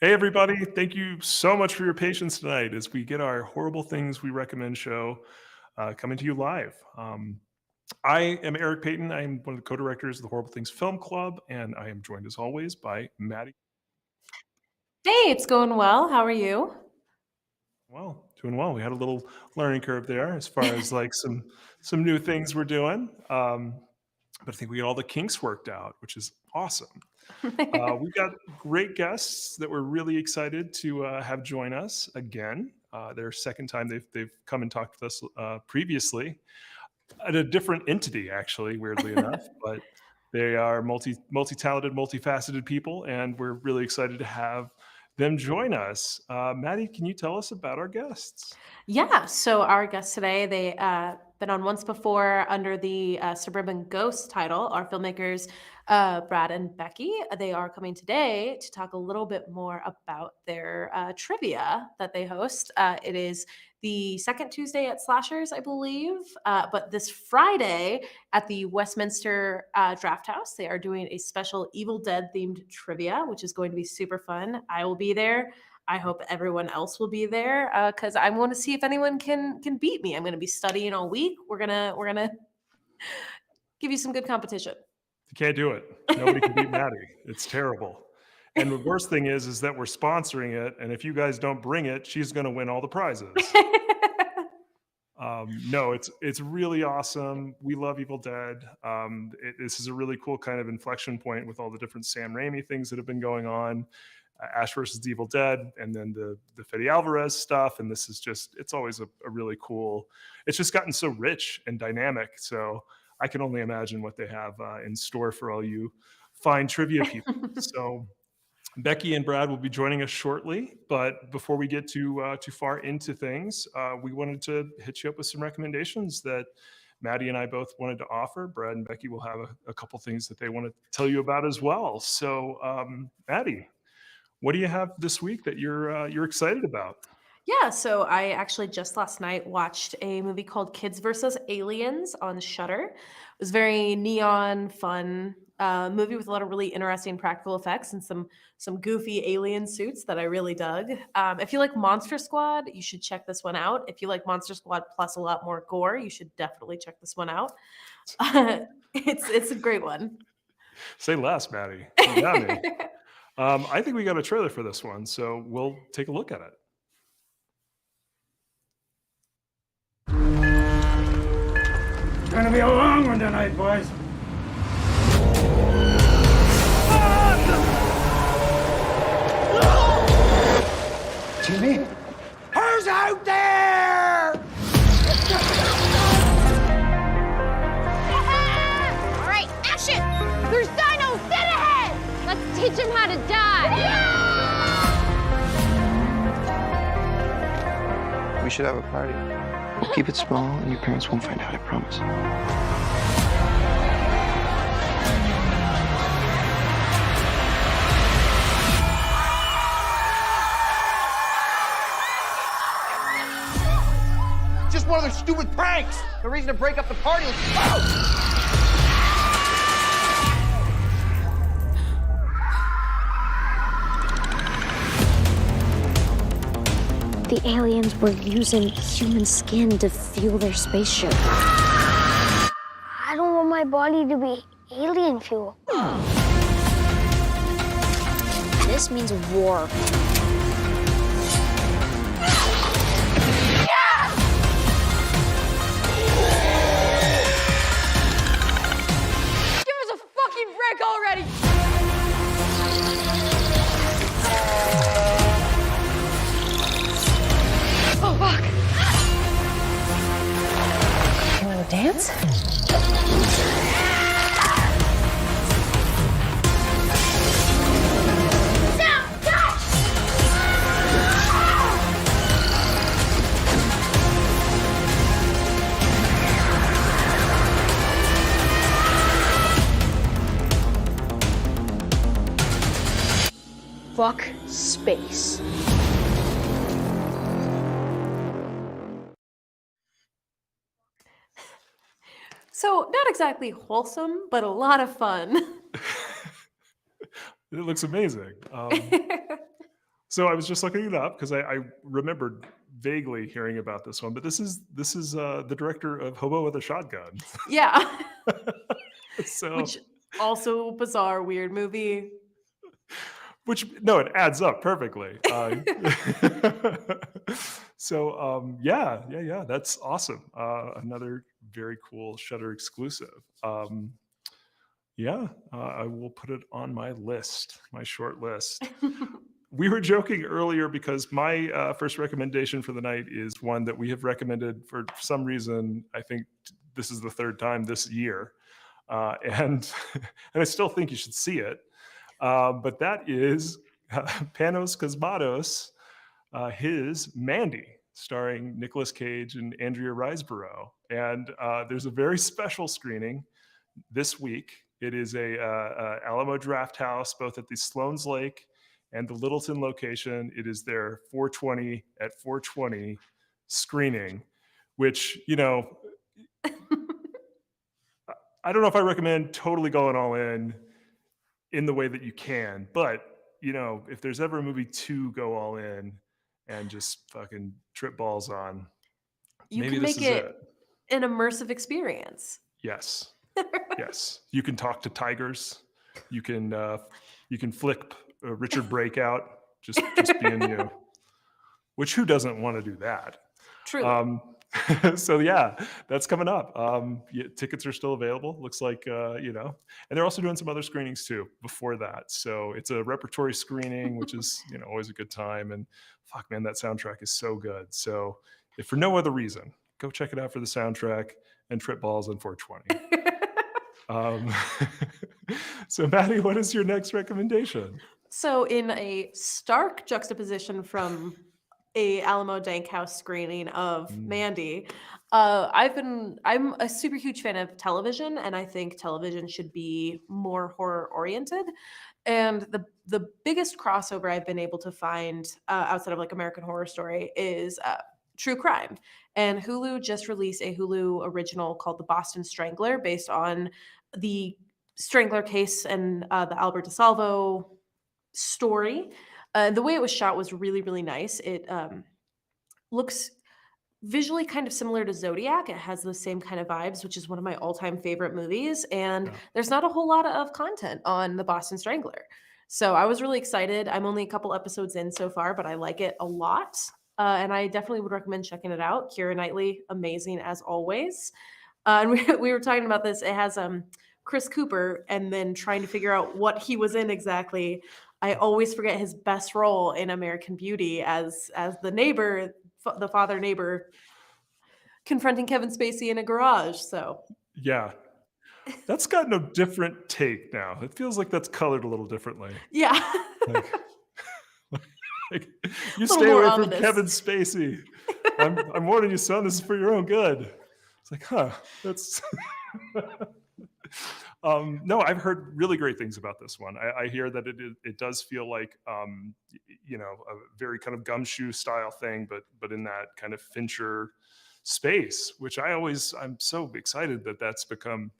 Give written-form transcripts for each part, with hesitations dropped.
Hey, everybody. Thank you so much for your patience tonight as we get our Horrible Things We Recommend show coming to you live. I am Eric Payton. I am one of the co directors of the Horrible Things Film Club, and I am joined as always by Maddie. Hey, it's going well. How are you? Well, doing well. We had a little learning curve there as far as like some new things we're doing. But I think we got all the kinks worked out, which is awesome. We've got great guests that we're really excited to have join us again. Their second time they've come and talked with us previously at a different entity, actually, weirdly enough. But they are multi-talented, multifaceted people, and we're really excited to have them join us. Maddie, can you tell us about our guests? Yeah, so our guests today, they been on once before under the Suburban Ghost title. Our filmmakers, Brad and Becky, they are coming today to talk a little bit more about their trivia that they host. It is the second Tuesday at Slashers, I believe, but this Friday at the Westminster Draft House, they are doing a special Evil Dead themed trivia, which is going to be super fun. I will be there. I hope everyone else will be there because I want to see if anyone can beat me. I'm going to be studying all week. We're gonna give you some good competition. You can't do it. Nobody can beat Maddie. It's terrible. And the worst thing is that we're sponsoring it, and if you guys don't bring it, she's going to win all the prizes. No, it's really awesome. We love Evil Dead. This is a really cool kind of inflection point with all the different Sam Raimi things that have been going on. Ash versus the Evil Dead, and then the Fede Alvarez stuff. And this is just, it's always a really cool. It's just gotten so rich and dynamic. So I can only imagine what they have in store for all you fine trivia people. So Becky and Brad will be joining us shortly, but before we get too far into things, we wanted to hit you up with some recommendations that Maddie and I both wanted to offer. Brad and Becky will have a couple things that they want to tell you about as well. So, Maddie, what do you have this week that you're excited about? Yeah, so I actually just last night watched a movie called Kids versus Aliens on Shudder. It was very neon, fun movie with a lot of really interesting practical effects and some goofy alien suits that I really dug. If you like Monster Squad, you should check this one out. If you like Monster Squad plus a lot more gore, you should definitely check this one out. It's a great one. Say less, Maddie. You got me. I think we got a trailer for this one, so we'll take a look at it. It's gonna be a long one tonight, boys. Jimmy? Who's out there? All right, action! There's dinos dead ahead! Let's teach them how to die! We should have a party. We'll keep it small and your parents won't find out, I promise. Just one of those stupid pranks. No reason to break up the party. The aliens were using human skin to fuel their spaceship. I don't want my body to be alien fuel. This means war. Give us a fucking break already! Oh, fuck. You want to dance? Fuck space. So not exactly wholesome, but a lot of fun. It looks amazing. So I was just looking it up because I remembered vaguely hearing about this one, but this is the director of Hobo with a Shotgun. Yeah. So Which also bizarre, weird movie. which no, it adds up perfectly. Yeah, that's awesome. Another very cool Shudder exclusive. I will put it on my list, my short list. We were joking earlier because my first recommendation for the night is one that we have recommended for some reason. I think this is the third time this year, and and I still think you should see it. But that is Panos Cosmatos, his Mandy, starring Nicolas Cage and Andrea Riseborough. And there's a very special screening this week. It is a Alamo Draft House, both at the Sloan's Lake and the Littleton location. It is their 420 at 420 screening, which, you know, I don't know if I recommend totally going all in the way that you can, but, you know, if there's ever a movie to go all in and just fucking trip balls on, You maybe can this make is it an immersive experience. Yes. Yes. You can talk to tigers. You can flick Richard Breakout, just being you. Which who doesn't want to do that? True. So yeah, that's coming up. Tickets are still available. Looks like and they're also doing some other screenings too before that. So it's a repertory screening, which is always a good time. And fuck, man, that soundtrack is so good. So if for no other reason, go check it out for the soundtrack and trip balls on 420. So Maddie, what is your next recommendation? So in a stark juxtaposition from a Alamo Dank House screening of Mandy, I'm a super huge fan of television, and I think television should be more horror oriented. And the biggest crossover I've been able to find outside of like American Horror Story is true crime. And Hulu just released a Hulu original called The Boston Strangler, based on the Strangler case and the Albert DeSalvo story. The way it was shot was really, really nice. It looks visually kind of similar to Zodiac. It has those same kind of vibes, which is one of my all-time favorite movies. And there's not a whole lot of content on The Boston Strangler. So I was really excited. I'm only a couple episodes in so far, but I like it a lot. And I definitely would recommend checking it out. Keira Knightley, amazing as always. And we were talking about this. It has Chris Cooper, and then trying to figure out what he was in exactly. I always forget his best role in American Beauty as the neighbor, the father neighbor, confronting Kevin Spacey in a garage. So yeah, that's gotten a different take now. It feels like that's colored a little differently. Yeah. Like, you stay away from Kevin Spacey. I'm warning you, son. This is for your own good. It's like, that's. No, I've heard really great things about this one. I hear that it does feel like a very kind of gumshoe style thing, but in that kind of Fincher space, which I'm so excited that that's become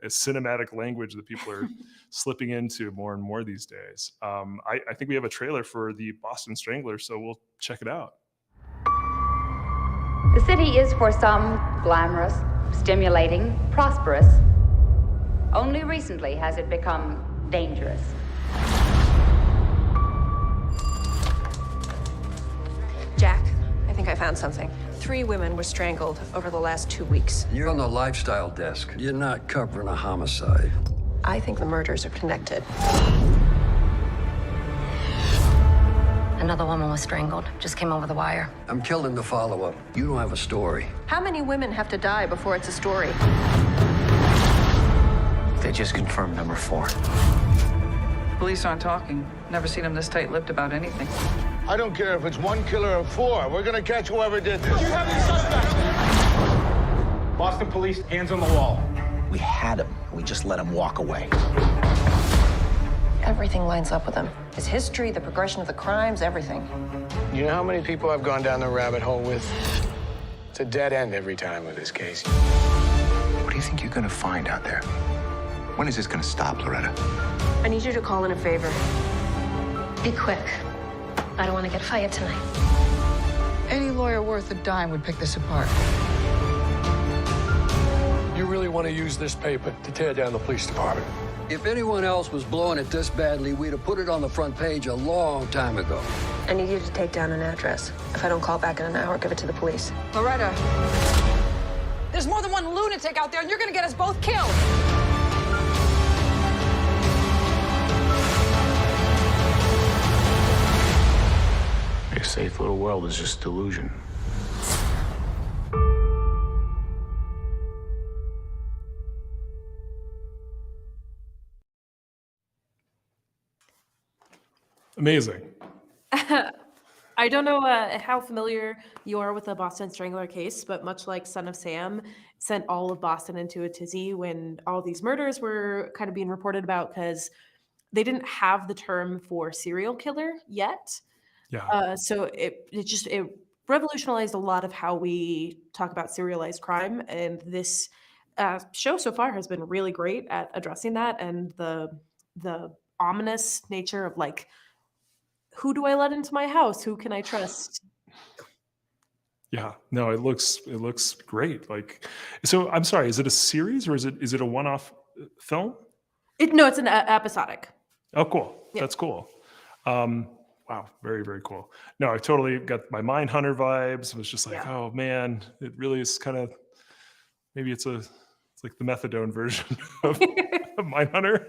a cinematic language that people are slipping into more and more these days. I think we have a trailer for The Boston Strangler, so we'll check it out. The city is for some glamorous, stimulating, prosperous. Only recently has it become dangerous. Jack, I think I found something. 3 women were strangled over the last 2 weeks. You're on the lifestyle desk. You're not covering a homicide. I think the murders are connected. Another woman was strangled. Just came over the wire. I'm killing the follow-up. You don't have a story. How many women have to die before it's a story? They just confirmed number 4. Police aren't talking. Never seen them this tight-lipped about anything. I don't care if it's 1 killer or 4. We're gonna catch whoever did this. You have any suspects? Boston police, hands on the wall. We had him. We just let him walk away. Everything lines up with him. His history, the progression of the crimes, everything. You know how many people I've gone down the rabbit hole with? It's a dead end every time with this case. What do you think you're gonna find out there? When is this gonna stop, Loretta? I need you to call in a favor. Be quick. I don't want to get fired tonight. Any lawyer worth a dime would pick this apart. You really want to use this paper to tear down the police department? If anyone else was blowing it this badly, we'd have put it on the front page a long time ago. I need you to take down an address. If I don't call back in an hour, give it to the police. Loretta, there's more than one lunatic out there, and you're gonna get us both killed. A safe little world is just delusion. Amazing. I don't know how familiar you are with the Boston Strangler case, but much like Son of Sam, sent all of Boston into a tizzy when all these murders were kind of being reported about because they didn't have the term for serial killer yet. Yeah. So it revolutionized a lot of how we talk about serialized crime, and this show so far has been really great at addressing that and the ominous nature of like, who do I let into my house? Who can I trust? Yeah, no, it looks great. Like, so I'm sorry, is it a series or is it a one-off film? No, it's an episodic. Oh, cool. Yeah. That's cool. Wow, very, very cool. No, I totally got my Mindhunter vibes. It was just like, oh man, it really is kind of, maybe it's like the methadone version of Mindhunter.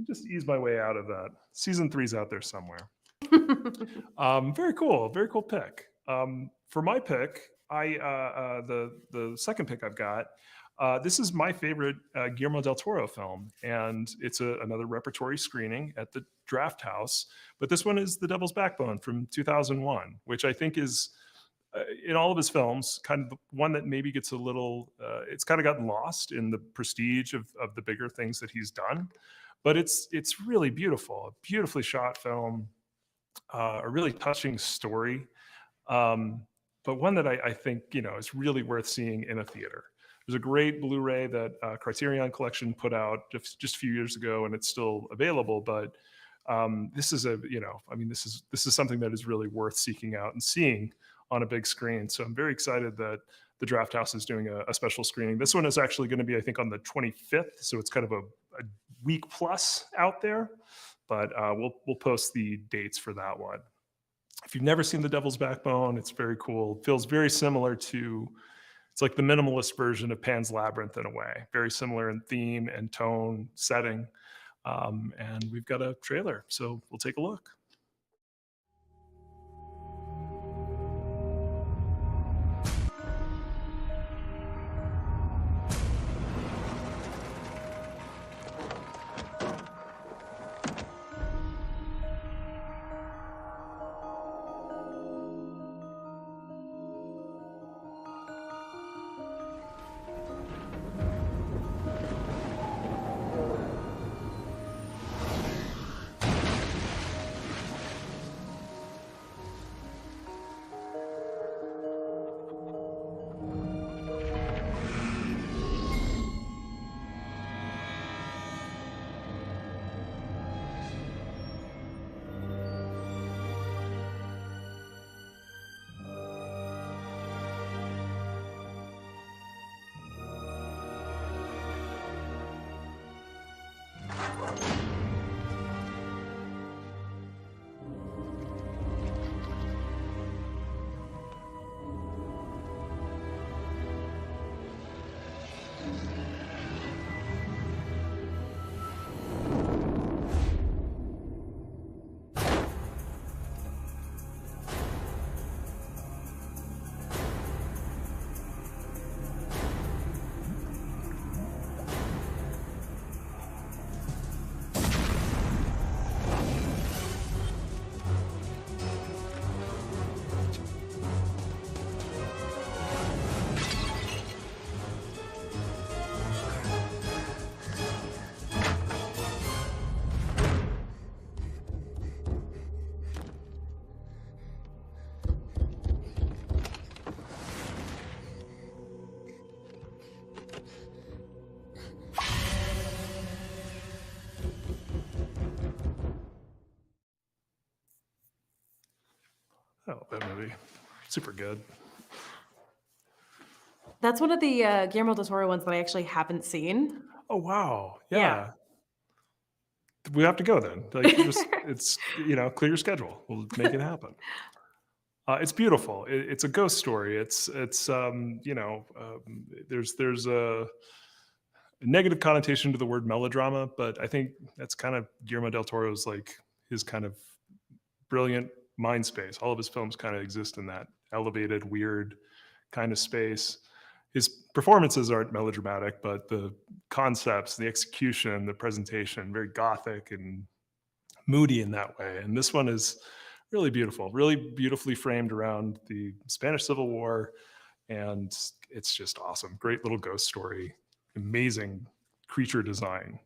Just ease my way out of that. Season 3's out there somewhere. Very cool pick. For my pick, the second pick I've got, this is my favorite Guillermo del Toro film, and it's another repertory screening at the Draft House. But this one is The Devil's Backbone from 2001, which I think is, in all of his films, kind of the one that maybe gets a little, it's kind of gotten lost in the prestige of the bigger things that he's done. But it's really beautiful, a beautifully shot film, a really touching story, but one that I think, is really worth seeing in a theater. There's a great Blu-ray that Criterion Collection put out just a few years ago, and it's still available. But this is this is something that is really worth seeking out and seeing on a big screen. So I'm very excited that the Draft House is doing a special screening. This one is actually going to be, I think, on the 25th, so it's kind of a week plus out there. But we'll post the dates for that one. If you've never seen The Devil's Backbone, it's very cool. It feels very similar to, it's like the minimalist version of Pan's Labyrinth in a way. Very similar in theme and tone, setting. And we've got a trailer, so we'll take a look. movie. Super good. That's one of the Guillermo del Toro ones that I actually haven't seen. Oh wow. Yeah. Yeah. We have to go then. Like, just it's clear your schedule. We'll make it happen. It's beautiful. It's a ghost story. There's a negative connotation to the word melodrama, but I think that's kind of Guillermo del Toro's, like, his kind of brilliant mind space. All of his films kind of exist in that elevated, weird kind of space. His performances aren't melodramatic, but the concepts, the execution, the presentation, very gothic and moody in that way. And this one is really beautiful, really beautifully framed around the Spanish Civil War. And it's just awesome. Great little ghost story. Amazing creature design.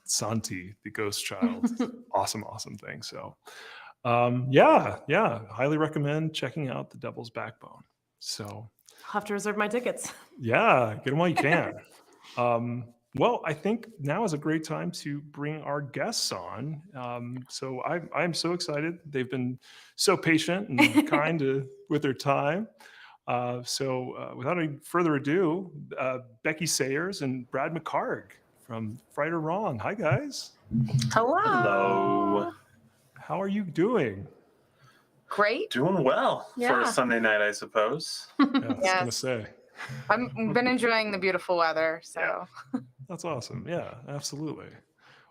Santi, the ghost child. Awesome thing. So yeah, highly recommend checking out The Devil's Backbone. So I'll have to reserve my tickets. yeah, get them while you can. Well, I think now is a great time to bring our guests on. So I'm so excited. They've been so patient and kind with their time. So without any further ado, Becky Sayers and Brad McCarg from Fright or Wrong. Hi, guys. Hello. How are you doing? Great. Doing well for a Yeah. Sunday night, I suppose. Yeah, I was Yes. gonna say. I've been enjoying the beautiful weather, so That's awesome. Yeah, absolutely.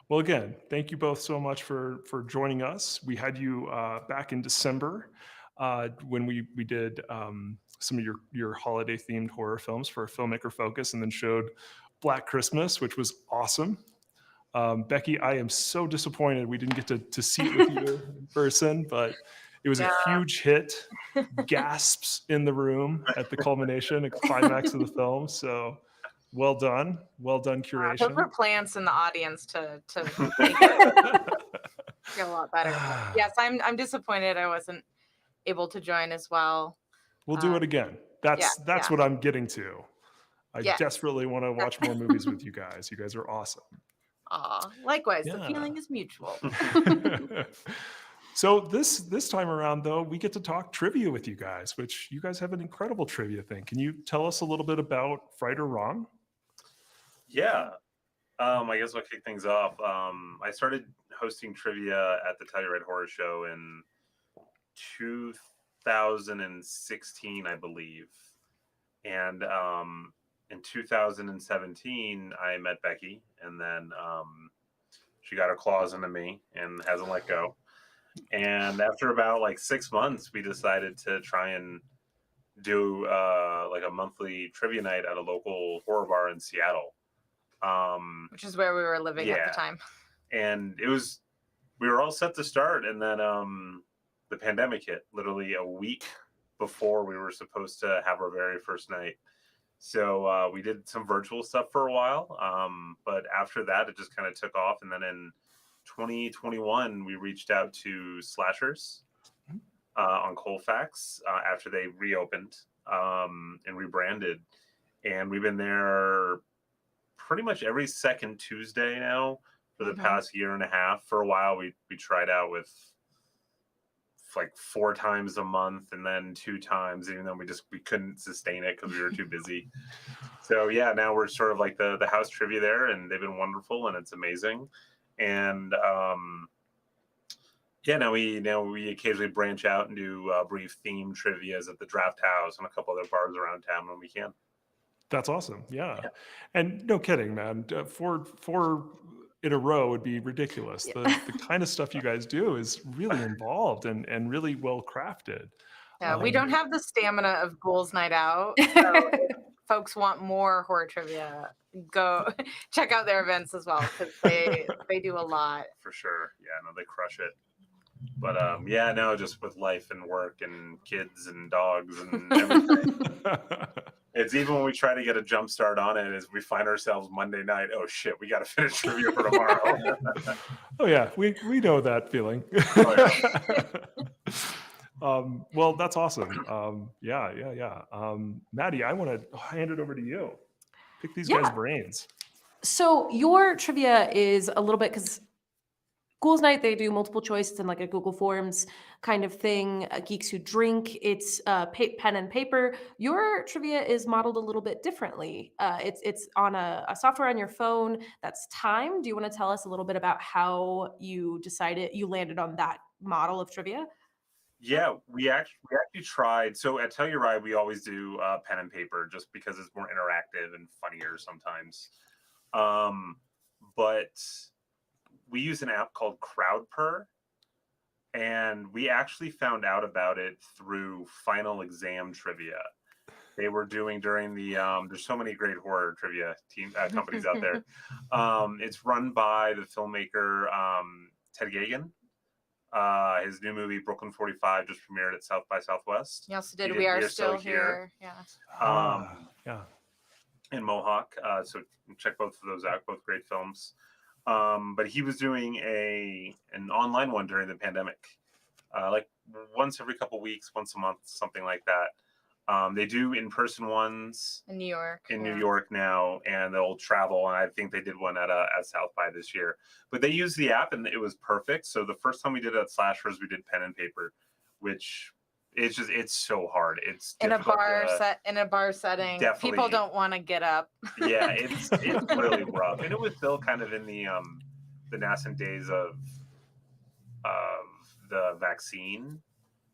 Well, again, thank you both so much for joining us. We had you back in December when we did some of your holiday themed horror films for a Filmmaker Focus, and then showed Black Christmas, which was awesome. Becky, I am so disappointed we didn't get to see it with you in person, but it was a huge hit. Gasps in the room at the culmination, at the climax of the film. So well done those curation. were plants in the audience to make it feel a lot better. But yes, I'm disappointed I wasn't able to join as well. We'll do it again. That's yeah. what I'm getting to. I Yes. desperately want to watch more movies with you guys. You guys are awesome. Aw, likewise, the Yeah. feeling is mutual. So this time around, though, we get to talk trivia with you guys, which you guys have an incredible trivia thing. Can you tell us a little bit about Fright or Wrong? Yeah. I guess I'll kick things off. I started hosting trivia at the Telluride Horror Show in 2016, I believe. And in 2017, I met Becky, and then she got her claws into me and hasn't let go. And after about like 6 months, we decided to try and do like a monthly trivia night at a local horror bar in Seattle. Which is where we were living at Yeah. the time. And we were all set to start, and then the pandemic hit literally a week before we were supposed to have our very first night. So we did some virtual stuff for a while, but after that it just kind of took off. And then in 2021 we reached out to Slashers on Colfax after they reopened and rebranded, and we've been there pretty much every second Tuesday now for the past year and a half. For a while we tried out with like 4 times a month, and then 2 times, even though we couldn't sustain it because we were too busy. So yeah, now we're sort of like the house trivia there, and they've been wonderful, and it's amazing. And now we occasionally branch out and do brief theme trivias at the Draft House and a couple other bars around town when we can. That's awesome. Yeah. And no kidding, man. 4 in a row would be ridiculous. The kind of stuff you guys do is really involved and really well crafted. Yeah, we don't have the stamina of Ghouls Night Out. So if folks want more horror trivia, go check out their events as well, because they do a lot. For sure. Yeah, no, they crush it. But just with life and work and kids and dogs and everything. It's even when we try to get a jump start on it, is we find ourselves Monday night, oh shit, we got to finish trivia for tomorrow. Oh yeah, we know that feeling. Well, that's awesome. Yeah. Maddie, I want to hand it over to you. Pick these guys' brains. So your trivia is a little bit, because Ghouls Night, they do multiple choice. It's in like a Google Forms kind of thing. Geeks Who Drink, it's pen and paper. Your trivia is modeled a little bit differently. It's on a software on your phone that's timed. Do you want to tell us a little bit about how you landed on that model of trivia? Yeah, we actually tried. So at Telluride, we always do pen and paper just because it's more interactive and funnier sometimes. But we use an app called CrowdPurr, and we actually found out about it through final exam trivia. They were doing during the there's so many great horror trivia companies out there. It's run by the filmmaker Ted Gagan. His new movie Brooklyn 45 just premiered at South by Southwest. He also did We Are Still Here. Yeah. Yeah. In Mohawk. So check both of those out, both great films. But he was doing an online one during the pandemic, like once every couple weeks, once a month, something like that. They do in-person ones In New York. New York now, and they'll travel. And I think they did one at South by this year. But they used the app, and it was perfect. So the first time we did it at Slashers, we did pen and paper, which it's so hard. It's in a bar setting. Definitely. People don't want to get up. Yeah, it's really rough, and it was still kind of in the nascent days of the vaccine.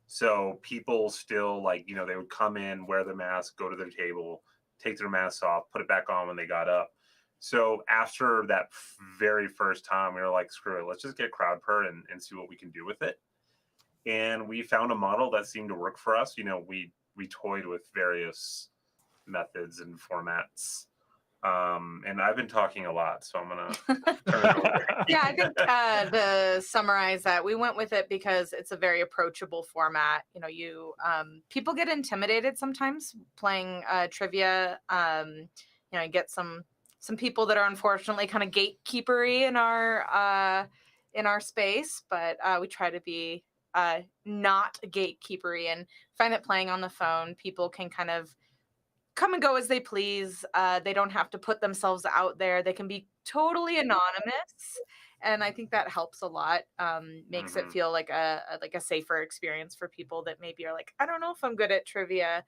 So people still they would come in, wear the mask, go to their table, take their masks off, put it back on when they got up. So after that very first time, we were like, screw it, let's just get CrowdPurr and see what we can do with it. And we found a model that seemed to work for us. We toyed with various methods and formats. And I've been talking a lot, so I'm gonna turn it over. Yeah, I think to summarize that, we went with it because it's a very approachable format. People get intimidated sometimes playing trivia. You get some people that are unfortunately kind of gatekeepery in our space, but we try to be not gatekeepery and find that playing on the phone, people can kind of come and go as they please. They don't have to put themselves out there. They can be totally anonymous, and I think that helps a lot. Makes it feel like a safer experience for people that maybe are like, I don't know if I'm good at trivia.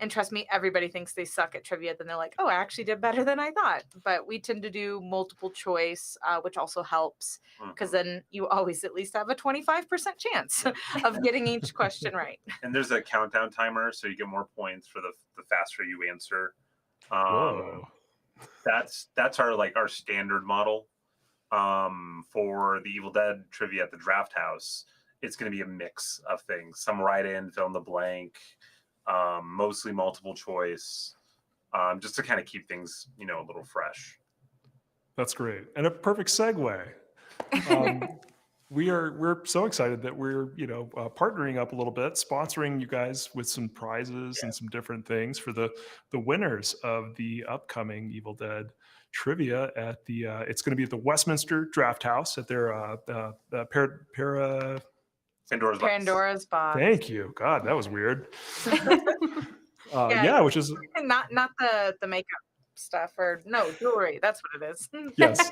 And trust me, everybody thinks they suck at trivia. Then they're like, oh, I actually did better than I thought. But we tend to do multiple choice, which also helps because then you always at least have a 25% chance of getting each question right. And there's a countdown timer, so you get more points for the faster you answer. Whoa. That's our standard model. For the Evil Dead trivia at the Draft House, it's going to be a mix of things. Some write-in, fill in the blank. Mostly multiple choice, just to kind of keep things, a little fresh. That's great. And a perfect segue. We're so excited that we're, partnering up a little bit, sponsoring you guys with some prizes and some different things for the winners of the upcoming Evil Dead trivia at the, it's going to be at the Westminster Draft House at their, Pandora's Box. Thank you. God, that was weird. Yeah, which is not the makeup stuff or jewelry. That's what it is. Yes.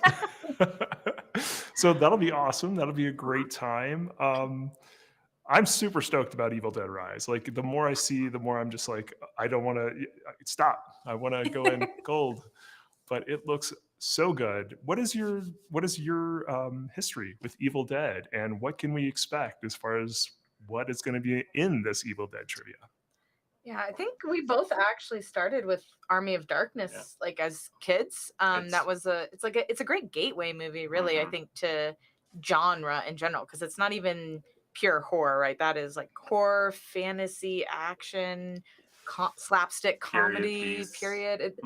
So that'll be awesome. That'll be a great time. I'm super stoked about Evil Dead Rise. Like the more I see, the more I'm just like, I don't want to stop. I want to go in cold. But it looks so good. What is your history with Evil Dead, and what can we expect as far as what is going to be in this Evil Dead trivia? Yeah, I think we both actually started with Army of Darkness, like as kids. It's a great gateway movie, really. I think to genre in general, because it's not even pure horror, right? That is like horror, fantasy, action. Slapstick comedy period. It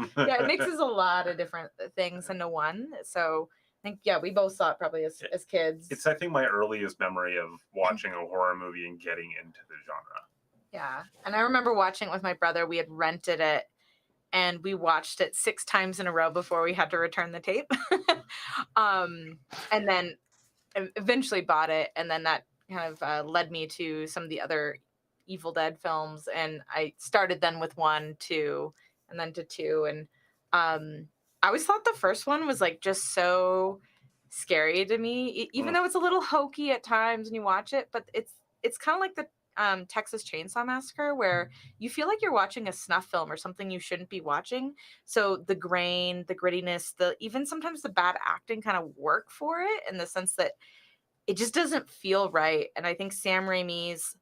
mixes a lot of different things into one. So I think we both saw it probably as kids. It's I think my earliest memory of watching a horror movie and getting into the genre. Yeah, and I remember watching it with my brother. We had rented it and we watched it 6 times in a row before we had to return the tape. And then eventually bought it, and then that kind of led me to some of the other Evil Dead films, and I started then with 1, 2, and then to 2, and I always thought the first one was like just so scary to me, even though it's a little hokey at times when you watch it. But it's kind of like the Texas Chainsaw Massacre, where you feel like you're watching a snuff film or something you shouldn't be watching. So the grain, the grittiness, even sometimes the bad acting kind of work for it, in the sense that it just doesn't feel right. And I think Sam Raimi's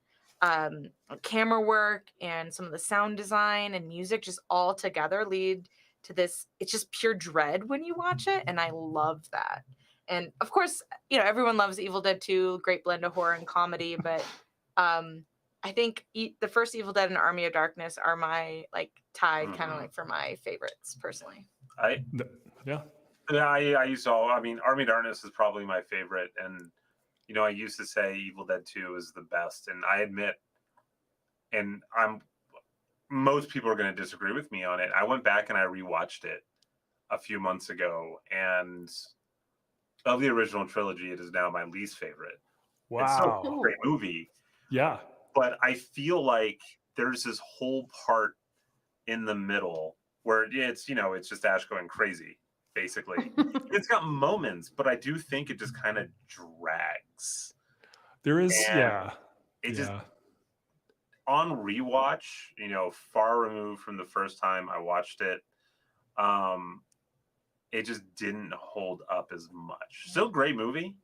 camera work and some of the sound design and music just all together lead to this. It's just pure dread when you watch it, and I love that. And of course, everyone loves Evil Dead 2, great blend of horror and comedy, but I think the first Evil Dead and Army of Darkness are my tied kind of like for my favorites personally. I used to. I mean, Army of Darkness is probably my favorite, and I used to say Evil Dead 2 is the best, and I admit, and most people are going to disagree with me on it. I went back and I rewatched it a few months ago, and of the original trilogy, it is now my least favorite. Wow. It's still a great movie. Yeah. But I feel like there's this whole part in the middle where it's just Ash going crazy, basically. It's got moments, but I do think it just kind of drags. There is, just on rewatch, far removed from the first time I watched it, it just didn't hold up as much. Still a great movie.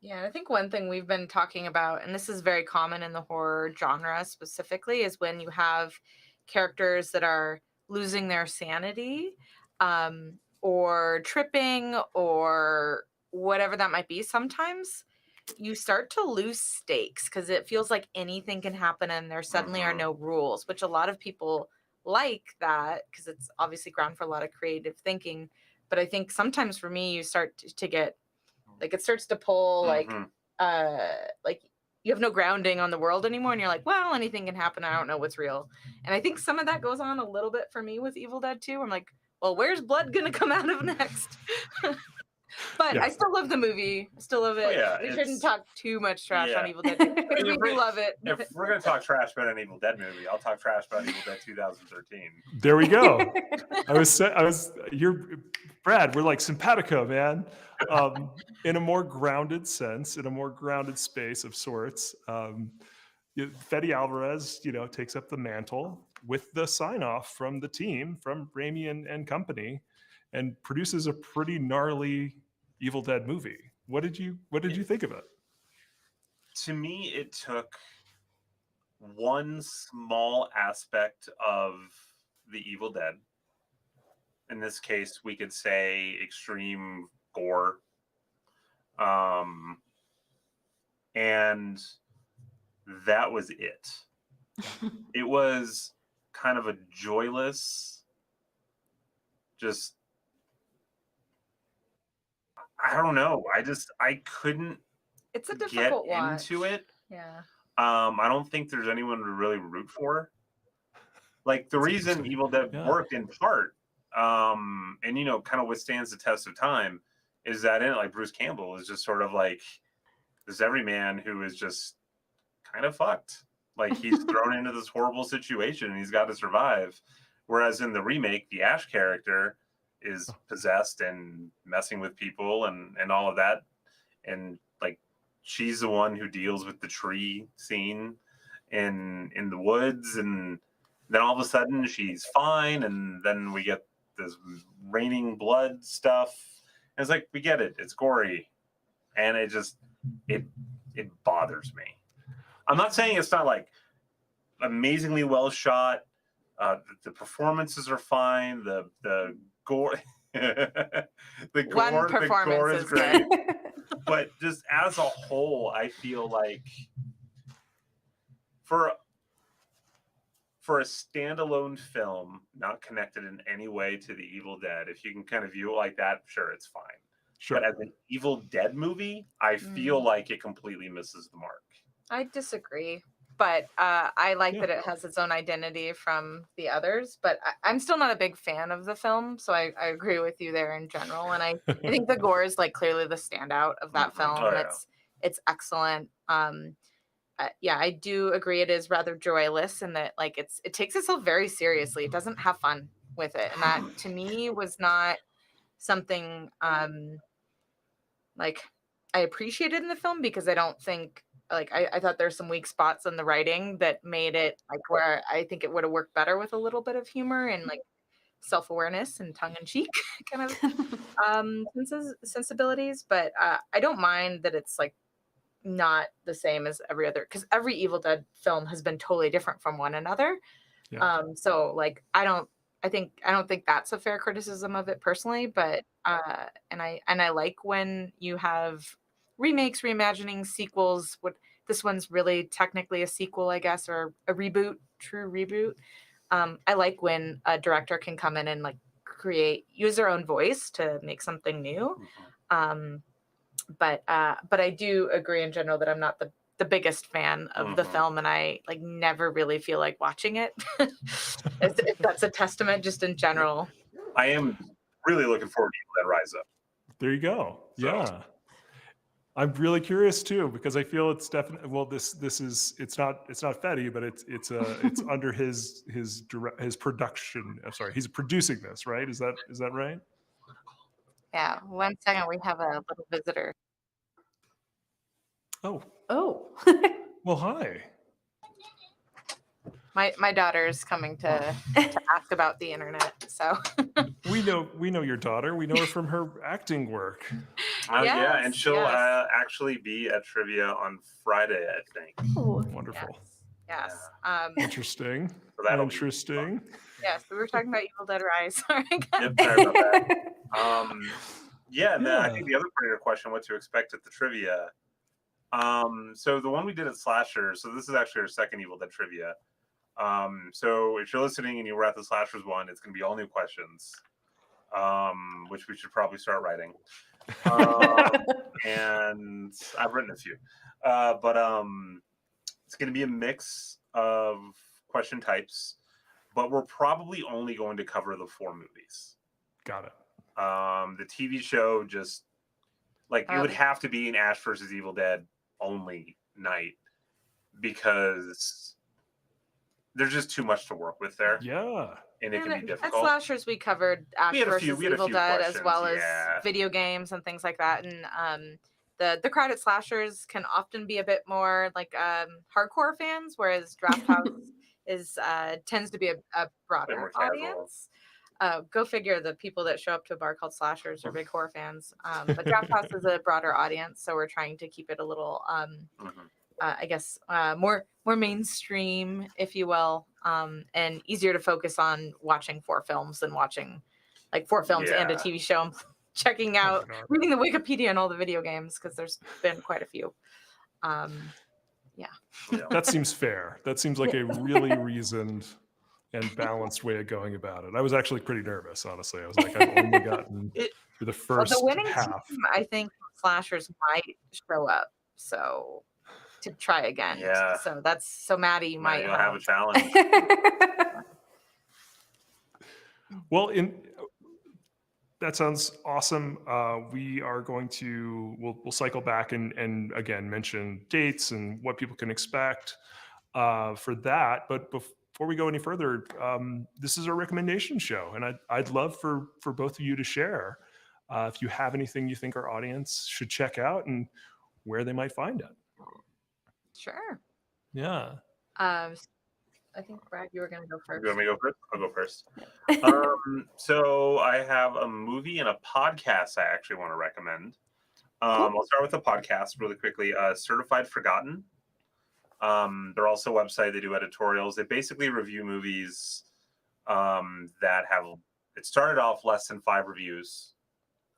Yeah, I think one thing we've been talking about, and this is very common in the horror genre specifically, is when you have characters that are losing their sanity, or tripping, or whatever that might be. Sometimes you start to lose stakes because it feels like anything can happen and there suddenly are no rules, which a lot of people like that because it's obviously ground for a lot of creative thinking. But I think sometimes for me, you start to get it starts to pull like you have no grounding on the world anymore, and you're like, well, anything can happen. I don't know what's real. And I think some of that goes on a little bit for me with Evil Dead 2. I'm like, well, where's blood gonna come out of next? But I still love the movie. I still love it. We shouldn't talk too much trash on Evil Dead 2. We do love it. If we're gonna talk trash about an Evil Dead movie, I'll talk trash about Evil Dead 2013. There we go. You're Brad. We're like simpatico, man. In a more grounded sense, in a more grounded space of sorts. Fede Alvarez, takes up the mantle with the sign off from the team, from Raimi and company, and produces a pretty gnarly Evil Dead movie. What did you think of it? To me, it took one small aspect of the Evil Dead. In this case, we could say extreme gore. And that was it. It was kind of a joyless, just, I don't know. I couldn't it's a difficult get watch. into it. Yeah. I don't think there's anyone to really root for. Like the reason Evil Dead worked in part, and kind of withstands the test of time, is that in it, like Bruce Campbell is just sort of like this everyman who is just kind of fucked. Like he's thrown into this horrible situation and he's got to survive. Whereas in the remake, the Ash character is possessed and messing with people and all of that. And like she's the one who deals with the tree scene in the woods, and then all of a sudden she's fine, and then we get this raining blood stuff. And it's like, we get it, it's gory, and it bothers me. I'm not saying it's not like amazingly well shot. The performances are fine. The gore, the gore is great. But just as a whole, I feel like for a standalone film, not connected in any way to the Evil Dead, if you can kind of view it like that, sure, it's fine. Sure. But as an Evil Dead movie, I feel like it completely misses the mark. I disagree, but I like that it has its own identity from the others. But I'm still not a big fan of the film, so I agree with you there in general. And I think the gore is like clearly the standout of that film. Oh, yeah. It's excellent. I do agree it is rather joyless, and that like it takes itself very seriously. It doesn't have fun with it, and that to me was not something like I appreciated in the film, because I don't think like I thought there's some weak spots in the writing that made it like where I think it would have worked better with a little bit of humor and like self-awareness and tongue-in-cheek kind of sensibilities. But I don't mind that it's like not the same as every other, because every Evil Dead film has been totally different from one another. So like I don't think that's a fair criticism of it personally, but and I like when you have remakes, reimaginings, sequels. What this one's really technically a sequel, I guess, or a reboot, true reboot. I like when a director can come in and like use their own voice to make something new. But I do agree in general that I'm not the biggest fan of the film, and I like never really feel like watching it. if that's a testament just in general. I am really looking forward to Evil Dead Rise Up. There you go. Yeah. I'm really curious too, because I feel it's definitely, well, this is, it's not Fetty, but it's under his production. I'm sorry, he's producing this, right? Is that right? Yeah. 1 second, we have a little visitor. Oh. Well, hi. My daughter's coming to ask about the internet. So we know your daughter. We know her from her acting work. Yeah, and she'll actually be at trivia on Friday, I think. Oh, wonderful. Yes. Interesting. So interesting. Yes, we were talking about Evil Dead Rise. Sorry. Yep, sorry about that. Yeah, and then I think the other part of your question, what to expect at the trivia. So the one we did at Slasher, so this is actually our second Evil Dead trivia. So if you're listening and you were at the Slashers one, it's going to be all new questions, which we should probably start writing. And I've written a few, but it's going to be a mix of question types, but we're probably only going to cover the 4 movies. Got it. The TV show just like it would have to be an Ash versus Evil Dead only night, because there's just too much to work with there. Yeah. And it can be difficult. At Slashers, we covered Ash versus Evil Dead, as well as yeah. video games and things like that. And the crowd at Slashers can often be a bit more like hardcore fans, whereas Draft House tends to be a broader audience. Go figure, the people that show up to a bar called Slashers are big horror fans. But Draft House is a broader audience, so we're trying to keep it a little I guess more mainstream, if you will, and easier to focus on watching 4 films than watching like 4 films and a TV show. I'm checking out, reading the Wikipedia and all the video games, because there's been quite a few. That seems fair. That seems like a really reasoned and balanced way of going about it. I was actually pretty nervous, honestly. I was like, I've only gotten through the first the winning half. team, I think Slashers might show up, so to try again. Yeah. So Maddie might have a challenge. Well, that sounds awesome. We are going to we'll cycle back and again mention dates and what people can expect for that. But before we go any further, this is our recommendation show, and I'd love for both of you to share if you have anything you think our audience should check out and where they might find it. Sure. Yeah. I think, Brad, you were going to go first. You want me to go first? I'll go first. So I have a movie and a podcast I actually want to recommend. I'll start with the podcast really quickly. Certified Forgotten. They're also a website. They do editorials. They basically review movies that have, it started off less than 5 reviews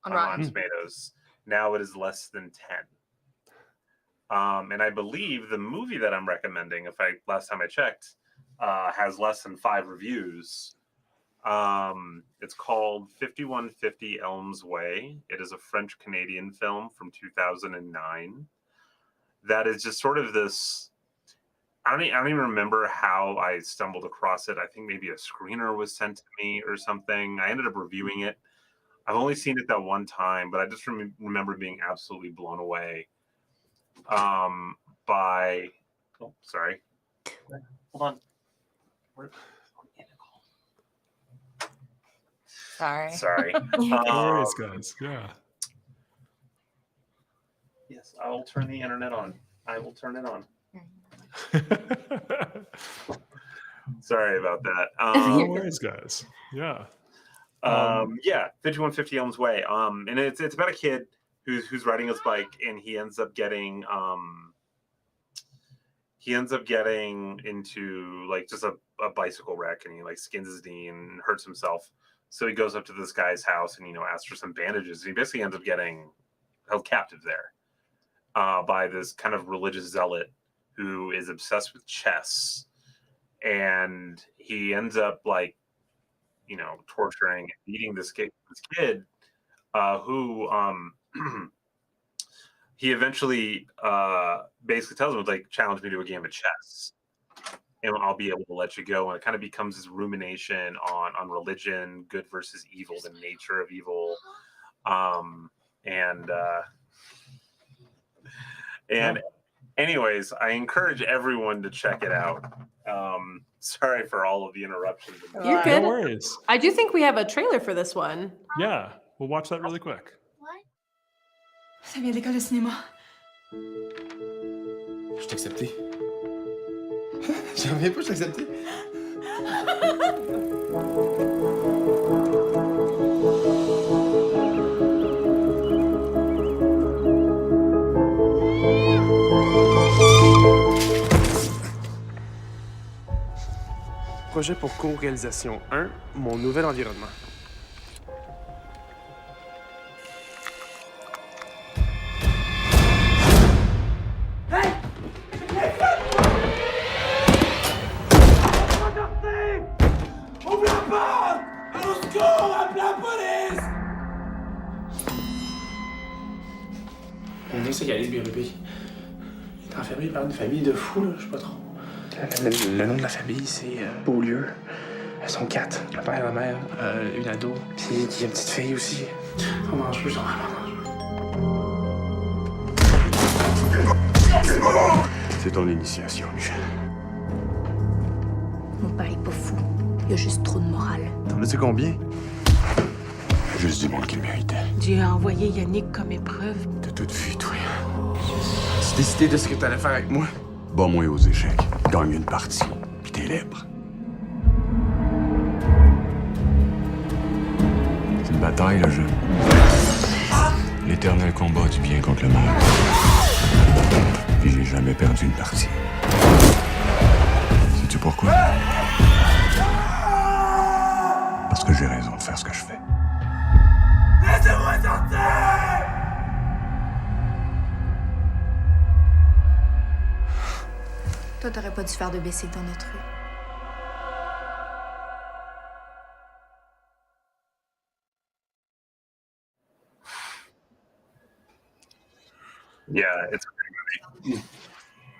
on Rotten Tomatoes. Now it is less than 10. And I believe the movie that I'm recommending, last time I checked, has less than 5 reviews. It's called 5150 Elms Way. It is a French-Canadian film from 2009. That is just sort of this, I don't even remember how I stumbled across it. I think maybe a screener was sent to me or something. I ended up reviewing it. I've only seen it that one time, but I just remember being absolutely blown away by, oh, sorry. Hold on. Sorry. Sorry. No worries, guys. Yeah. Yes, I will turn the internet on. I will turn it on. Sorry about that. No worries, guys. Yeah. Yeah, 5150 Elms Way. And it's about a kid who's riding his bike, and he ends up getting into like just a bicycle wreck, and he like skins his knee and hurts himself. So he goes up to this guy's house and asks for some bandages. And he basically ends up getting held captive there by this kind of religious zealot who is obsessed with chess, and he ends up like torturing and beating this kid who he eventually basically tells him, like, challenge me to a game of chess and I'll be able to let you go. And it kind of becomes this rumination on religion, good versus evil, the nature of evil. And anyways, I encourage everyone to check it out. Sorry for all of the interruptions. You're good. No worries. I do think we have a trailer for this one. Yeah, we'll watch that really quick. Ça vient d'école de cinéma. Je t'ai accepté. J'en reviens pas, je t'ai accepté. Projet pour co-réalisation 1, mon nouvel environnement. Ouvre la porte! Au secours! Appelez la police! Mon nom, c'est Galice Bérubé. Il est enfermé par une famille de fous, là, je sais pas trop. Le nom de la famille, c'est Beaulieu. Elles sont 4. Le père, la mère, une ado. Puis il y a une petite fille aussi. Ils sont dangereux, ils sont vraiment dangereux. C'est ton initiation, Michel. Mon père est pas fou. Il a juste trop de morale. T'en as-tu combien? Juste du monde qui le méritait. Dieu a envoyé Yannick comme épreuve. T'as tout vu, toi. Tu décidé de ce que t'allais faire avec moi? Bats-moi aux échecs. Gagne une partie, puis t'es libre. C'est une bataille, le jeu. L'éternel combat du bien contre le mal. Puis j'ai jamais perdu une partie. Sais-tu pourquoi? Parce que j'ai raison de faire ce que je fais. Laissez-moi sortir! Toi, t'aurais pas dû faire de baisser dans notre rue. Yeah, it's a great movie.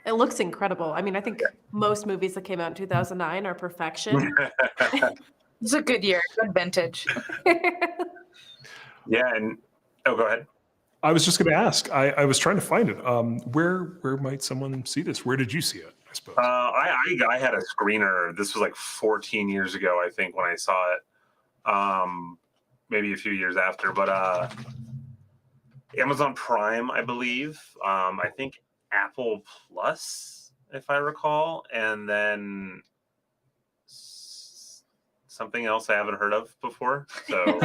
It looks incredible. I mean, I think most movies that came out in 2009 are perfection. It's a good year, good vintage. Yeah, and go ahead. I was just going to ask. I was trying to find it. Where might someone see this? Where did you see it? I suppose. I had a screener. This was like 14 years ago, I think, when I saw it. Maybe a few years after, but Amazon Prime, I believe. I think Apple Plus, if I recall, and then something else I haven't heard of before. So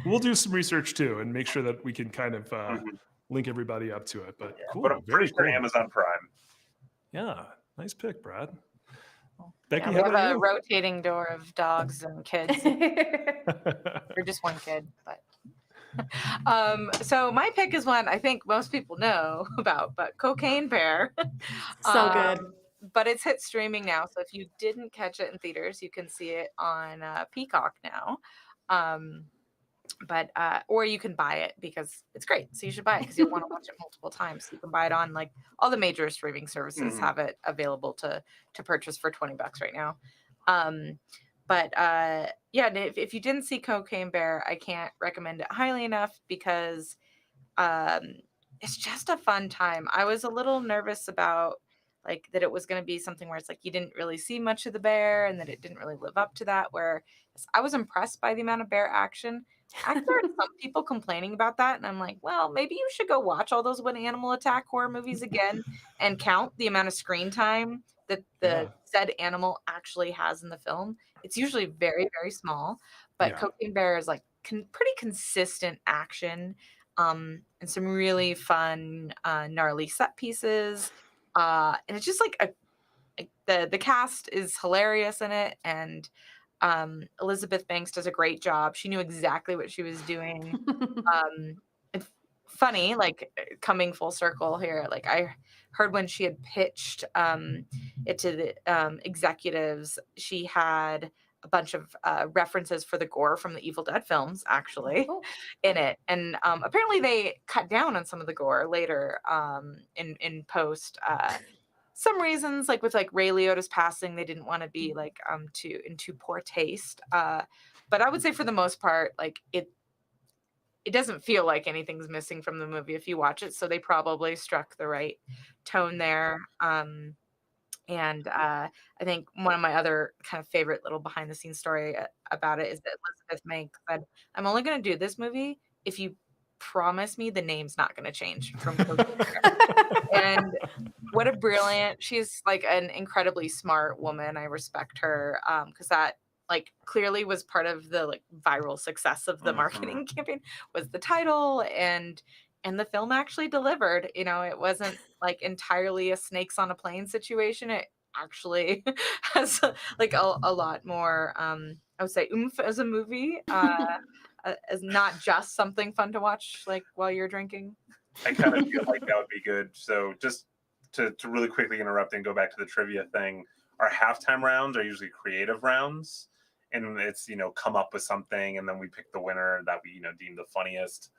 we'll do some research too and make sure that we can kind of link everybody up to it. But cool, but I'm very pretty sure cool. Amazon Prime. Yeah, nice pick, Brad. Becky, Yeah, we how have about a you? rotating door of dogs and kids. Or just one kid, but so my pick is one I think most people know about, but Cocaine Bear. So good. But it's hit streaming now, so if you didn't catch it in theaters, you can see it on Peacock now. But or you can buy it because it's great. So you should buy it because you'll want to watch it multiple times. You can buy it on like all the major streaming services have it available to purchase for $20 right now. But yeah, if you didn't see Cocaine Bear, I can't recommend it highly enough because it's just a fun time. I was a little nervous about like that it was going to be something where it's like you didn't really see much of the bear and that it didn't really live up to that. Where I was impressed by the amount of bear action. I've heard some people complaining about that, and I'm like, well, maybe you should go watch all those When Animal Attack horror movies again and count the amount of screen time that the said animal actually has in the film. It's usually very, very small, but Cocaine Bear is like pretty consistent action, and some really fun, gnarly set pieces. And it's just like the cast is hilarious in it, and Elizabeth Banks does a great job. She knew exactly what she was doing. It's funny, like coming full circle here. Like I heard when she had pitched it to the executives, she had a bunch of references for the gore from the Evil Dead films actually in it, and apparently they cut down on some of the gore later in post. Some reasons, like with like Ray Liotta's passing, they didn't want to be like too poor taste. But I would say for the most part, like it doesn't feel like anything's missing from the movie if you watch it. So they probably struck the right tone there. And I think one of my other kind of favorite little behind the scenes story about it is that Elizabeth Banks said, "I'm only going to do this movie if you promise me the name's not going to change from And what a brilliant, she's like an incredibly smart woman. I respect her because that like clearly was part of the like viral success of the marketing campaign was the title, and the film actually delivered. You know, it wasn't like entirely a snakes on a plane situation. It actually has like a lot more I would say oomph as a movie, as not just something fun to watch like while you're drinking. I kind of feel like that would be good. So just to really quickly interrupt and go back to the trivia thing, our halftime rounds are usually creative rounds, and it's, you know, come up with something, and then we pick the winner that we, you know, deem the funniest.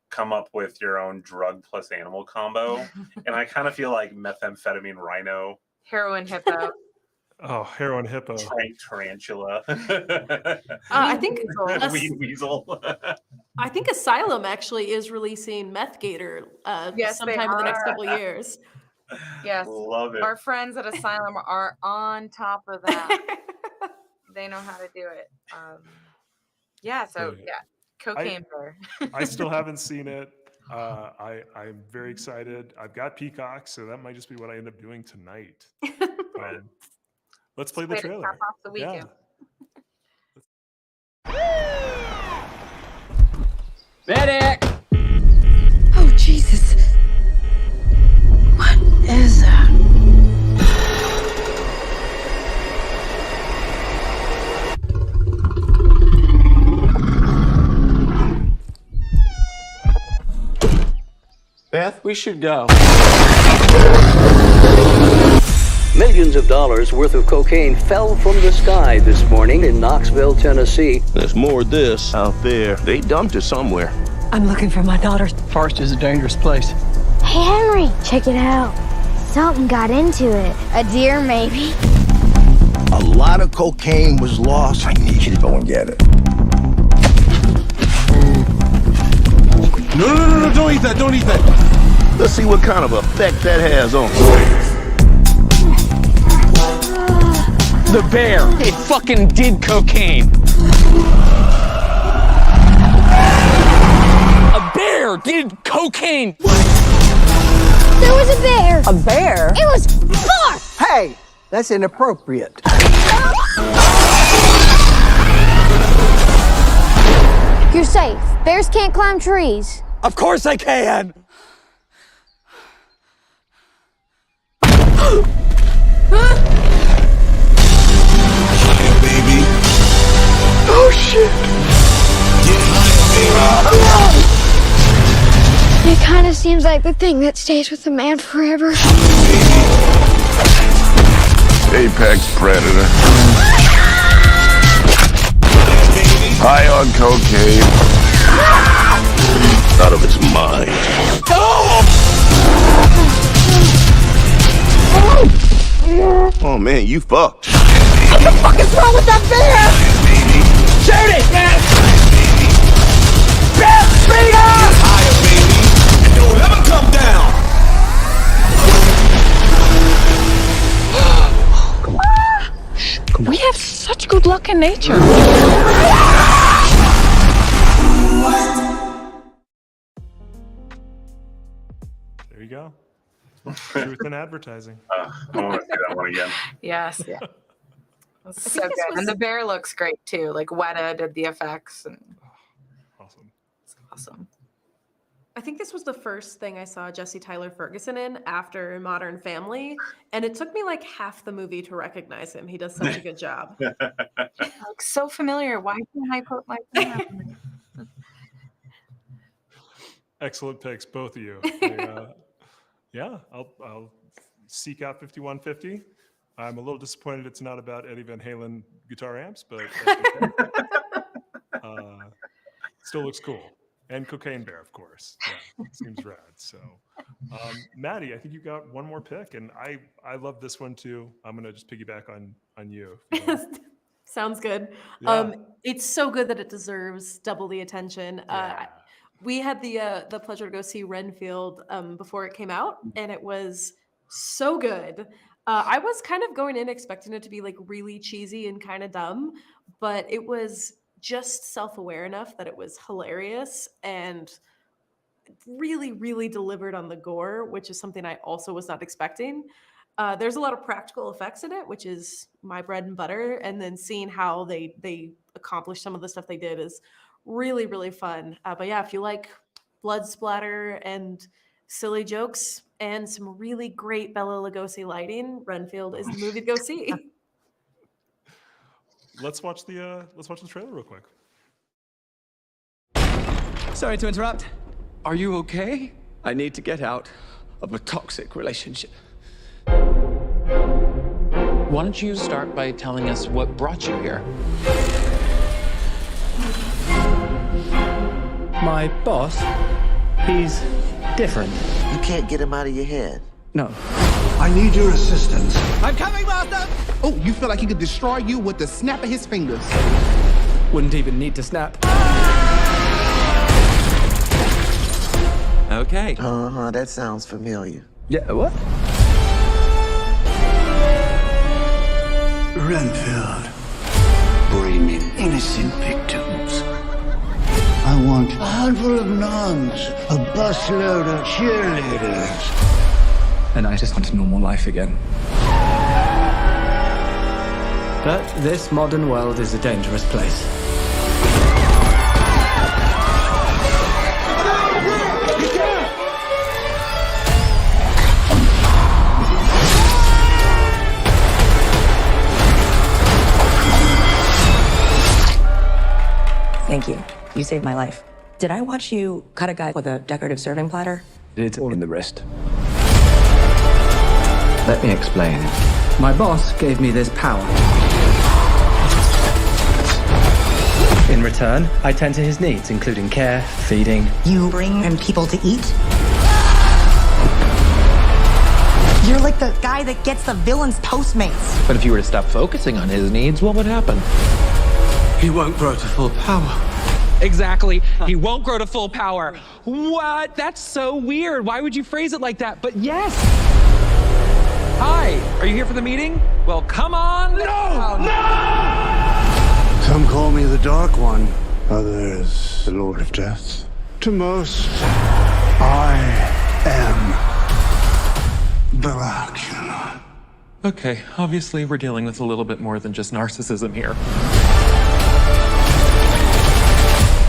Come up with your own drug plus animal combo. And I kind of feel like methamphetamine rhino. Heroin hippo. Oh, heroin hippo. Tarantula. I think Weed weasel. I think Asylum actually is releasing Meth Gator Yes, sometime in the next couple of years. Yes. Love it. Our friends at Asylum are on top of that. They know how to do it. Cocaine Bear. I still haven't seen it. I'm very excited. I've got Peacock, so that might just be what I end up doing tonight. Let's play the trailer. Cap off the weekend. Medic! Oh, Jesus. What is that? Beth, we should go. Millions of dollars worth of cocaine fell from the sky this morning in Knoxville, Tennessee. There's more of this out there. They dumped it somewhere. I'm looking for my daughter. Forest is a dangerous place. Hey, Henry, check it out. Something got into it. A deer, maybe. A lot of cocaine was lost. I need you to go and get it. No, don't eat that, don't eat that. Let's see what kind of effect that has on The bear. It fucking did cocaine. A bear did cocaine. There was a bear. A bear? It was far. Hey, that's inappropriate. You're safe. Bears can't climb trees. Of course I can. Baby. Oh shit. It kind of seems like the thing that stays with a man forever. Apex predator. High on cocaine. Out of his mind. Oh man, you fucked. What the fuck is wrong with that bear? Shoot it, Beth! Beth, speed up! Higher, baby. And don't ever come down. We have such good luck in nature. There you go. Truth in advertising. I want to see that one again. Yes, yeah. That's so good. And the bear looks great too. Like Weta did the effects and awesome. It's awesome. I think this was the first thing I saw Jesse Tyler Ferguson in after Modern Family, and it took me like half the movie to recognize him. He does such a good job. Looks so familiar. Why can't I put my finger on it? Excellent picks, both of you. Yeah, I'll seek out 5150. I'm a little disappointed it's not about Eddie Van Halen guitar amps, but that's okay. Still looks cool. And Cocaine Bear, of course. Yeah, seems rad. So, Maddie, I think you got one more pick, and I love this one too. I'm gonna just piggyback on you. If you want. Sounds good. Yeah. It's so good that it deserves double the attention. Yeah. We had the pleasure to go see Renfield before it came out, and it was so good. I was kind of going in expecting it to be like really cheesy and kind of dumb, but it was just self-aware enough that it was hilarious and really, really delivered on the gore, which is something I also was not expecting. There's a lot of practical effects in it, which is my bread and butter, and then seeing how they accomplish some of the stuff they did is really, really fun. But yeah, if you like blood splatter and silly jokes and some really great Bela Lugosi lighting, Renfield is the movie to go see. Let's watch the trailer real quick. Sorry to interrupt. Are you okay? I need to get out of a toxic relationship. Why don't you start by telling us what brought you here? My boss, he's different. You can't get him out of your head. No. I need your assistance. I'm coming, Master! Oh, you feel like he could destroy you with the snap of his fingers. Wouldn't even need to snap. Okay. That sounds familiar. Yeah, what? Renfield. Bring in innocent victims. I want a handful of nuns, a busload of cheerleaders. And I just want a normal life again. But this modern world is a dangerous place. Thank you. You saved my life. Did I watch you cut a guy with a decorative serving platter? It's all in the wrist. Let me explain. My boss gave me this power. In return, I tend to his needs, including care, feeding. You bring him people to eat? You're like the guy that gets the villain's Postmates. But if you were to stop focusing on his needs, what would happen? He won't grow to full power. Exactly. He won't grow to full power. What? That's so weird. Why would you phrase it like that? But yes. Hi. Are you here for the meeting? Well, come on. No! Some call me the Dark One. Others, the Lord of Death. To most, I am Dracula. Okay, obviously we're dealing with a little bit more than just narcissism here.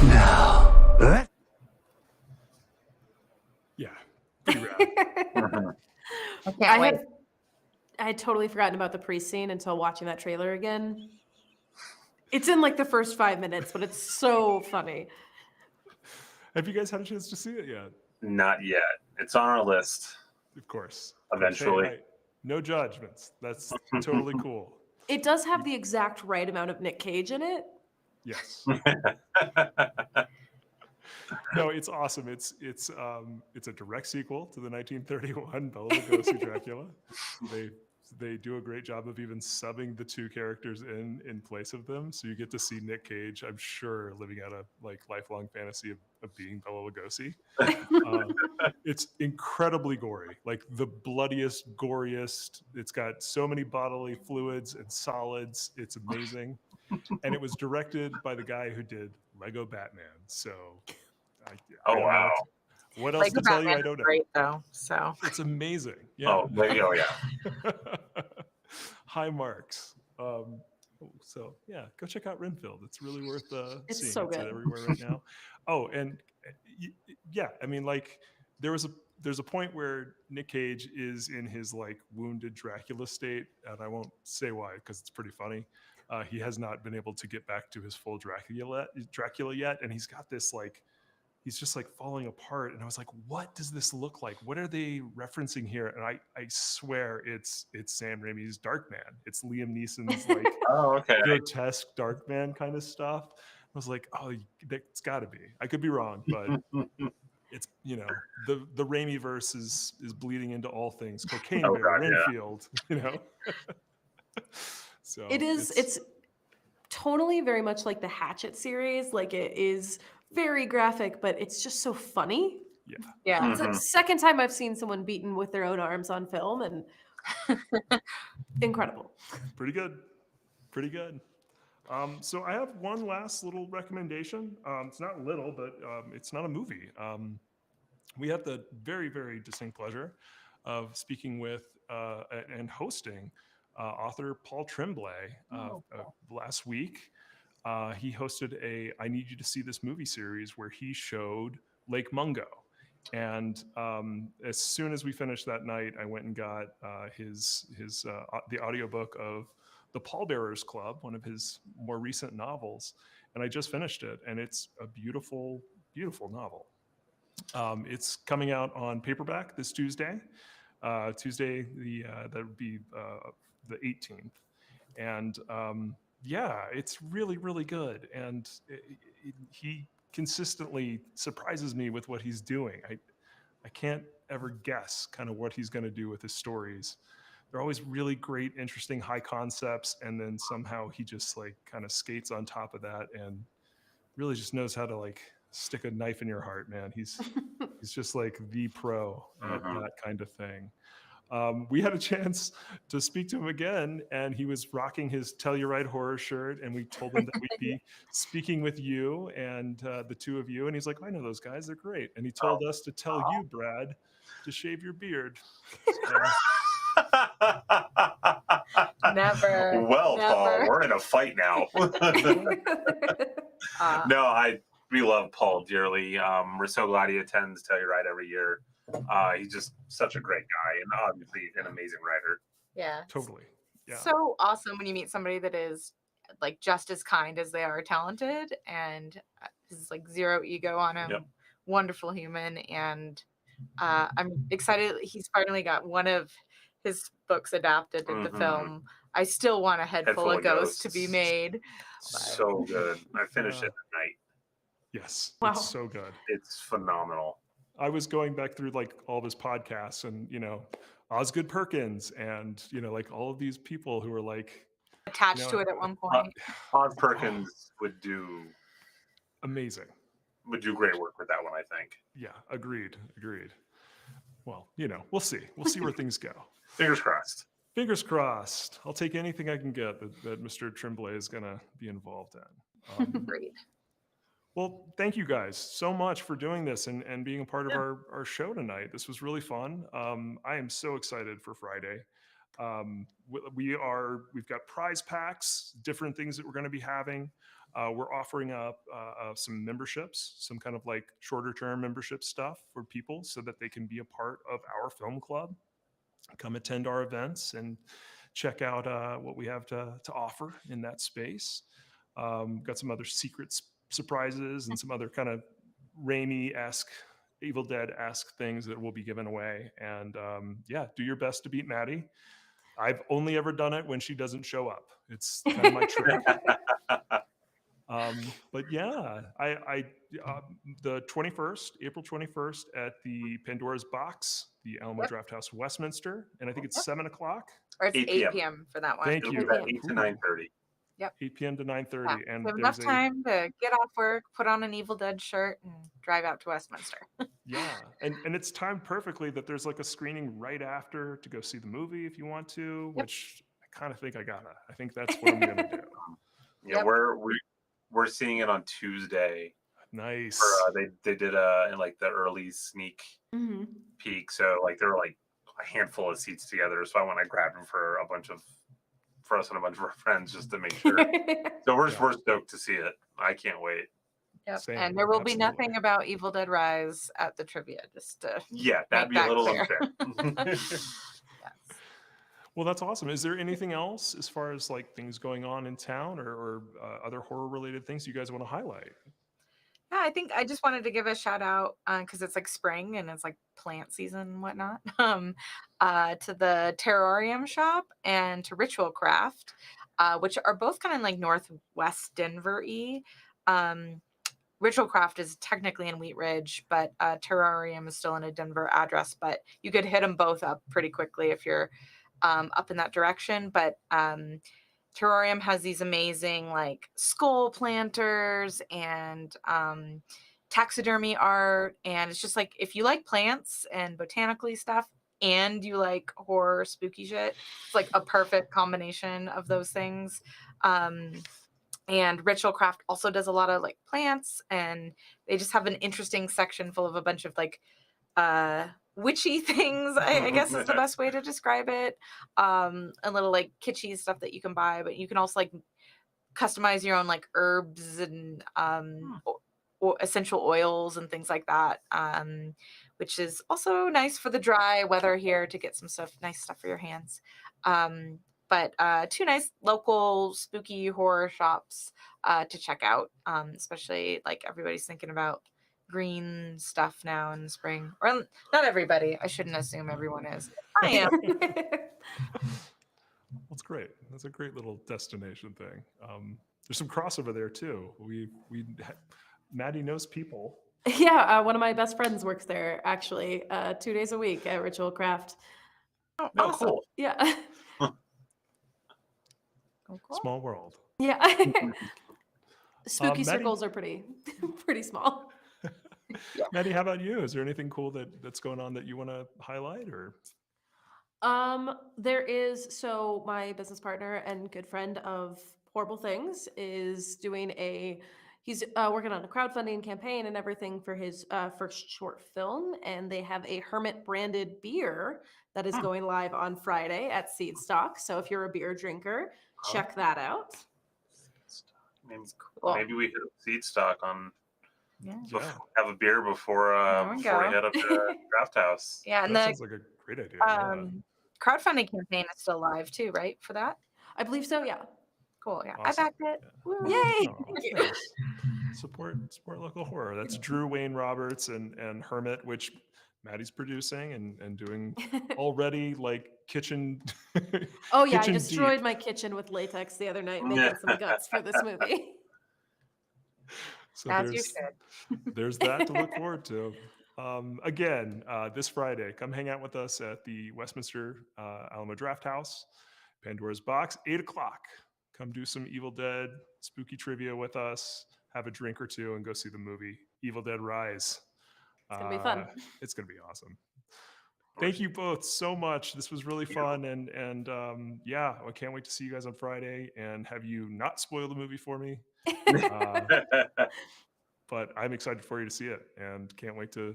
Now, Yeah, pretty rad. I had totally forgotten about the priest scene until watching that trailer again. It's in like the first 5 minutes, but it's so funny. Have you guys had a chance to see it yet? Not yet. It's on our list. Of course. Eventually. Hey, no judgments. That's totally cool. It does have the exact right amount of Nick Cage in it. Yes. No, it's awesome. It's a direct sequel to the 1931 Bela Lugosi Dracula. They they do a great job of even subbing the two characters in place of them. So you get to see Nick Cage, I'm sure, living out a like lifelong fantasy of being Bela Lugosi. It's incredibly gory, like the bloodiest, goriest. It's got so many bodily fluids and solids. It's amazing. And it was directed by the guy who did Lego Batman. So I don't know what else Lego to tell you. Batman I don't is know. great though, so It's amazing. Yeah. Oh, yeah. High marks. So yeah, go check out Renfield. It's really worth It's seeing. so It's good. everywhere right now. Oh, and yeah, I mean, like there's a point where Nick Cage is in his like wounded Dracula state, and I won't say why because it's pretty funny. He has not been able to get back to his full Dracula yet, and he's got this like. He's just like falling apart. And I was like, what does this look like? What are they referencing here? And I swear it's Sam Raimi's Darkman. It's Liam Neeson's like grotesque Darkman kind of stuff. I was like, oh, it's gotta be. I could be wrong, but it's, you know, the Raimi verse is bleeding into all things. Cocaine Bear, Renfield, you know? So it's totally very much like the Hatchet series. Like it is very graphic, but it's just so funny. Yeah. It's the second time I've seen someone beaten with their own arms on film, and incredible. Pretty good. Pretty good. So I have one last little recommendation. It's not little, but it's not a movie. We had the very, very distinct pleasure of speaking with and hosting author Paul Tremblay last week. He hosted a I Need You to See This Movie series where he showed Lake Mungo. And as soon as we finished that night, I went and got the audiobook of The Pallbearers Club, one of his more recent novels. And I just finished it, and it's a beautiful, beautiful novel. It's coming out on paperback this Tuesday. That would be the 18th. And yeah, it's really, really good. And he consistently surprises me with what he's doing. I can't ever guess kind of what he's going to do with his stories. They're always really great, interesting, high concepts. And then somehow he just like kind of skates on top of that and really just knows how to like stick a knife in your heart, man. He's just like the pro at that kind of thing. We had a chance to speak to him again, and he was rocking his Telluride horror shirt, and we told him that we'd be speaking with you and the two of you, and he's like, I know those guys, they're great. And he told us to tell you, Brad, to shave your beard. Never. Well, never. Paul, we're in a fight now. No, we love Paul dearly. We're so glad he attends Telluride every year. He's just such a great guy and obviously an amazing writer. Yeah. Totally. Yeah. So awesome when you meet somebody that is like just as kind as they are talented, and there's like zero ego on him. Yep. Wonderful human, and I'm excited he's finally got one of his books adapted into film. I still want a head full of ghosts to be made. So good. I finished it at night. Yes. Wow. It's so good. It's phenomenal. I was going back through like all of his podcasts and, you know, Osgood Perkins and, you know, like all of these people who were like attached to it at one point. Oz Perkins would do amazing. Would do great work with that one, I think. Yeah, agreed. Well, you know, we'll see. We'll see where things go. Fingers crossed. Fingers crossed. I'll take anything I can get that Mr. Tremblay is going to be involved in. Great. Well, thank you guys so much for doing this and being a part of our show tonight. This was really fun. I am so excited for Friday. We've got prize packs, different things that we're going to be having. We're offering up some memberships, some kind of like shorter term membership stuff for people so that they can be a part of our film club. Come attend our events and check out what we have to offer in that space. Got some other secrets, surprises, and some other kind of Raimi-esque, Evil Dead-esque things that will be given away. And yeah, do your best to beat Maddie. I've only ever done it when she doesn't show up. It's kind of my trick. But yeah, the 21st, April 21st at the Pandora's Box, the Alamo Draft House, Westminster, and I think it's 7:00. Or it's 8 8 p.m. p.m. for that one. Thank It'll you. be at 8 to 9:30. Yep. 8 p.m. to 9:30, Yeah. and So enough there's time to get off work, put on an Evil Dead shirt, and drive out to Westminster. yeah, and it's timed perfectly that there's like a screening right after to go see the movie if you want to, which I kind of think I think that's what I'm gonna do. Yeah, we're seeing it on Tuesday. Nice. For, they did in like the early sneak peek, so like there were like a handful of seats together. So I went, I grabbed them for us and a bunch of our friends just to make sure. So we're stoked to see it. I can't wait. Yep. Same, And there will be absolutely. nothing about Evil Dead Rise at the trivia, just to that'd make be that a little clear. unfair. Well, that's awesome. Is there anything else as far as like things going on in town or other horror related things you guys want to highlight? Yeah, I think I just wanted to give a shout out because it's like spring and it's like plant season and whatnot. To the Terrarium shop and to Ritual Craft, which are both kind of like Northwest Denver-y. Ritual Craft is technically in Wheat Ridge, but Terrarium is still in a Denver address. But you could hit them both up pretty quickly if you're up in that direction. But Terrarium has these amazing like skull planters and taxidermy art, and it's just like if you like plants and botanically stuff and you like horror spooky shit, it's like a perfect combination of those things. And Ritual Craft also does a lot of like plants, and they just have an interesting section full of a bunch of like witchy things, I guess is the best way to describe it. A little like kitschy stuff that you can buy, but you can also like customize your own like herbs and essential oils and things like that, which is also nice for the dry weather here to get some nice stuff for your hands. But two nice local spooky horror shops to check out, especially like everybody's thinking about green stuff now in the spring. Or not everybody. I shouldn't assume everyone is. I am. That's great. That's a great little destination thing. There's some crossover there too. Maddie knows people. Yeah, one of my best friends works there actually 2 days a week at Ritual Craft. Oh, awesome. Cool. Yeah. Small world. Yeah. Spooky Maddie, circles are pretty small. Maddie, how about you? Is there anything cool that's going on that you want to highlight or? There is, so my business partner and good friend of Horrible Things is doing he's working on a crowdfunding campaign and everything for his first short film, and they have a Hermit branded beer that is going live on Friday at Seed Stock. So if you're a beer drinker, check that out. Maybe we hit Seed Stock on. Yeah. Have a beer before we head up to Draft House. Yeah, and that sounds like a great idea. Crowdfunding campaign is still live too, right? For that, I believe so. Yeah. Cool. Yeah, Awesome. I backed it. Yeah. Yay! Oh, nice. Support local horror. That's Drew Wayne Roberts and Hermit, which Maddie's producing and doing already like kitchen. Oh yeah, kitchen I destroyed deep. my kitchen with latex the other night making some guts for this movie. So As you should. There's that to look forward to. Again, this Friday, come hang out with us at the Westminster Alamo Draft House, Pandora's Box, 8 o'clock. Come do some Evil Dead spooky trivia with us, have a drink or two, and go see the movie Evil Dead Rise. It's going to be fun. It's going to be awesome. Thank you both so much. This was really fun. And yeah, I can't wait to see you guys on Friday and have you not spoil the movie for me. But I'm excited for you to see it and can't wait to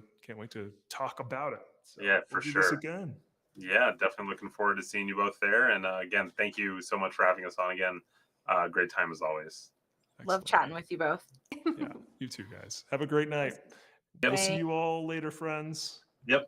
talk about it. So yeah, for we'll do sure. This again. Yeah, definitely looking forward to seeing you both there. And again, thank you so much for having us on again. Great time as always. Excellent. Love chatting with you both. Yeah, you too, guys. Have a great night. We'll see you all later, friends. Yep.